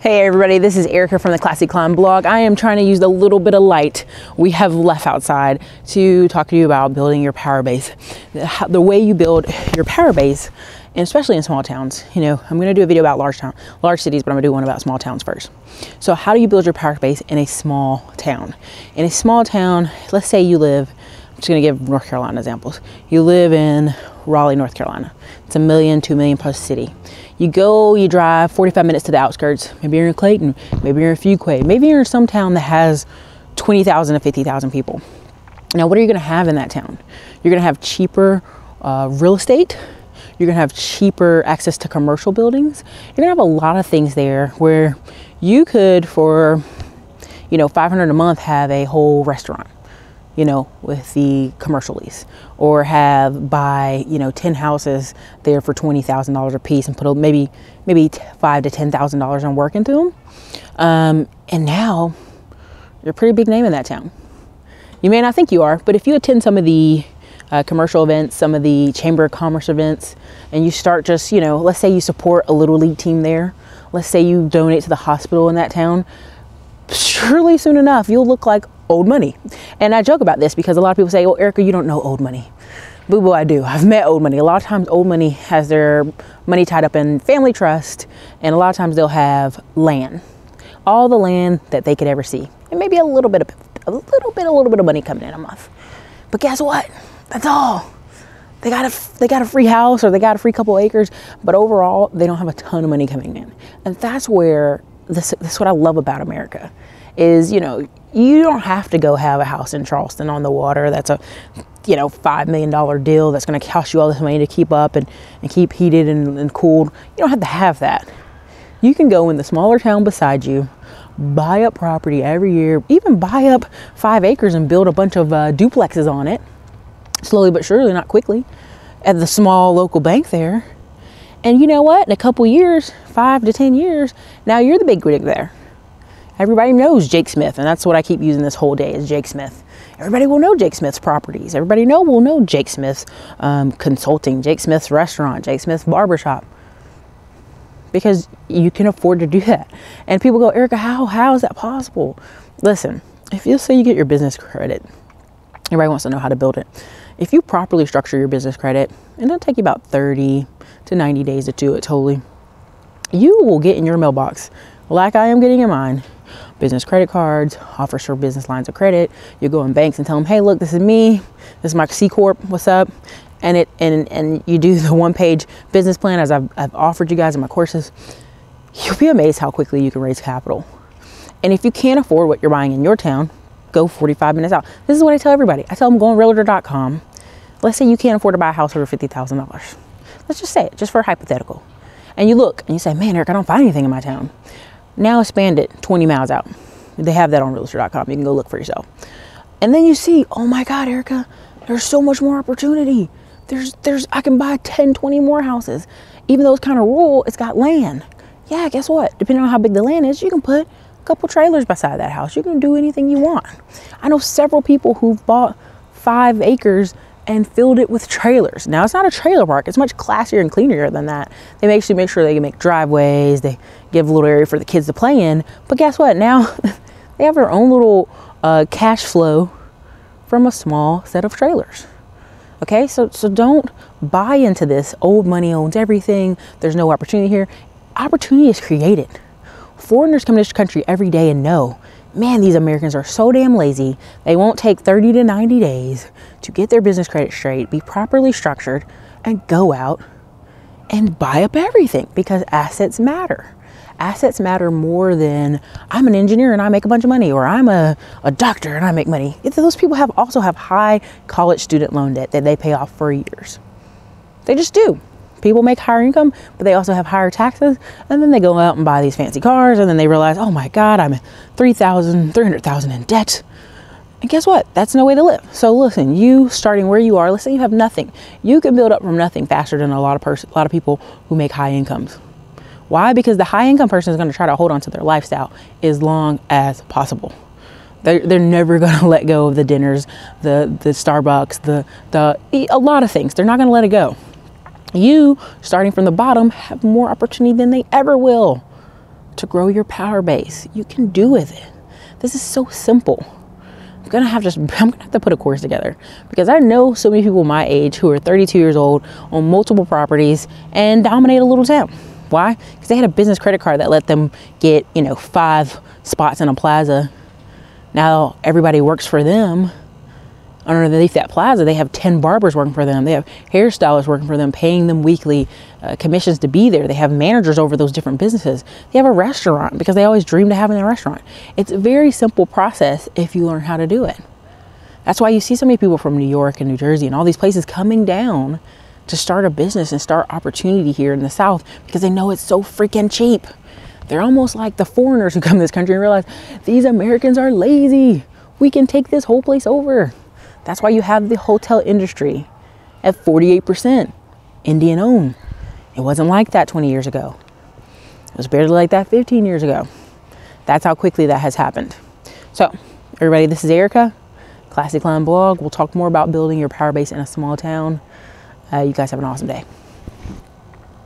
Hey everybody, this is Erica from the Classy Climb blog. I am trying to use the little bit of light we have left outside to talk to you about building your power base. The way you build your power base, and especially in small towns. You know, I'm going to do a video about large cities, but I'm going to do one about small towns first. So how do you build your power base in a small town? In a small town, let's say you live, I'm just going to give North Carolina examples. You live in Raleigh, North Carolina. It's a 2 million plus city. You drive 45 minutes to the outskirts. Maybe you're in Clayton, maybe you're in Fuquay, maybe you're in some town that has 20,000 to 50,000 people. Now, what are you going to have in that town? You're going to have cheaper real estate. You're going to have cheaper access to commercial buildings. You're going to have a lot of things there where you could, for, $500 a month, have a whole restaurant, with the commercial lease, or buy 10 houses there for $20,000 a piece and put maybe $5,000 to $10,000 on work into them. And now you're a pretty big name in that town. You may not think you are, but if you attend some of the commercial events, some of the Chamber of Commerce events, and you start just, let's say you support a little league team there. Let's say you donate to the hospital in that town. Surely soon enough, you'll look like old money. And I joke about this because a lot of people say, "Oh, Erica, you don't know old money." Boo boo, I do. I've met old money. A lot of times old money has their money tied up in family trust, and a lot of times they'll have land. All the land that they could ever see. And maybe a little bit of money coming in a month. But guess what? That's all. They got a free house, or they got a free couple acres, but overall they don't have a ton of money coming in. And that's where this is what I love about America is, you don't have to go have a house in Charleston on the water. That's a, $5 million deal that's going to cost you all this money to keep up and keep heated and cooled. You don't have to have that. You can go in the smaller town beside you, buy up property every year, even buy up 5 acres and build a bunch of duplexes on it, slowly but surely, not quickly, at the small local bank there. And you know what? In a couple years, 5 to 10 years, now you're the big wig there. Everybody knows Jake Smith, and that's what I keep using this whole day is Jake Smith. Everybody will know Jake Smith's properties. Everybody will know Jake Smith's consulting, Jake Smith's restaurant, Jake Smith's barbershop. Because you can afford to do that. And people go, "Erica, how is that possible?" Listen, if you say you get your business credit, everybody wants to know how to build it. If you properly structure your business credit, and it'll take you about 30 to 90 days to do it totally, you will get in your mailbox, like I am getting in mine, business credit cards, offers for business lines of credit. You go in banks and tell them, "Hey, look, this is me. This is my C Corp. What's up?" And you do the 1-page business plan as I've offered you guys in my courses. You'll be amazed how quickly you can raise capital. And if you can't afford what you're buying in your town, go 45 minutes out. This is what I tell everybody. I tell them, go on realtor.com. Let's say you can't afford to buy a house over $50,000. Let's just say it, just for a hypothetical. And you look and you say, "Man, Eric, I don't find anything in my town." Now expand it 20 miles out. They have that on realtor.com. You can go look for yourself. And then you see, "Oh my God, Erica, there's so much more opportunity. I can buy 10, 20 more houses. Even though it's kind of rural, it's got land." Yeah, guess what? Depending on how big the land is, you can put a couple trailers beside that house. You can do anything you want. I know several people who've bought 5 acres and filled it with trailers. Now, it's not a trailer park. It's much classier and cleaner than that. They actually make sure they can make driveways. They give a little area for the kids to play in. But guess what? Now they have their own little cash flow from a small set of trailers. Okay, so don't buy into this. Old money owns everything. There's no opportunity here. Opportunity is created. Foreigners come to this country every day and know, man, these Americans are so damn lazy. They won't take 30 to 90 days to get their business credit straight, be properly structured, and go out and buy up everything because assets matter. Assets matter more than I'm an engineer and I make a bunch of money, or I'm a doctor and I make money. Those people also have high college student loan debt that they pay off for years. They just do. People make higher income, but they also have higher taxes, and then they go out and buy these fancy cars, and then they realize, "Oh my God, I'm $300,000 in debt." And guess what? That's no way to live. So listen, you starting where you are, let's say you have nothing. You can build up from nothing faster than a lot of people who make high incomes. Why? Because the high income person is going to try to hold on to their lifestyle as long as possible. They're never going to let go of the dinners, the Starbucks, a lot of things. They're not going to let it go. You, starting from the bottom, have more opportunity than they ever will. to grow your power base. You can do with it. This is so simple. I'm gonna have to put a course together, because I know so many people my age who are 32 years old, own multiple properties, and dominate a little town. Why? Because they had a business credit card that let them get, 5 spots in a plaza. Now everybody works for them. Underneath that plaza, they have 10 barbers working for them. They have hairstylists working for them, paying them weekly commissions to be there. They have managers over those different businesses. They have a restaurant because they always dreamed of having a restaurant. It's a very simple process if you learn how to do it. That's why you see so many people from New York and New Jersey and all these places coming down to start a business and start opportunity here in the South, because they know it's so freaking cheap. They're almost like the foreigners who come to this country and realize these Americans are lazy. We can take this whole place over. That's why you have the hotel industry at 48% Indian owned. It wasn't like that 20 years ago. It was barely like that 15 years ago. That's how quickly that has happened. So everybody, this is Erica, Classy Climb Blog. We'll talk more about building your power base in a small town. You guys have an awesome day.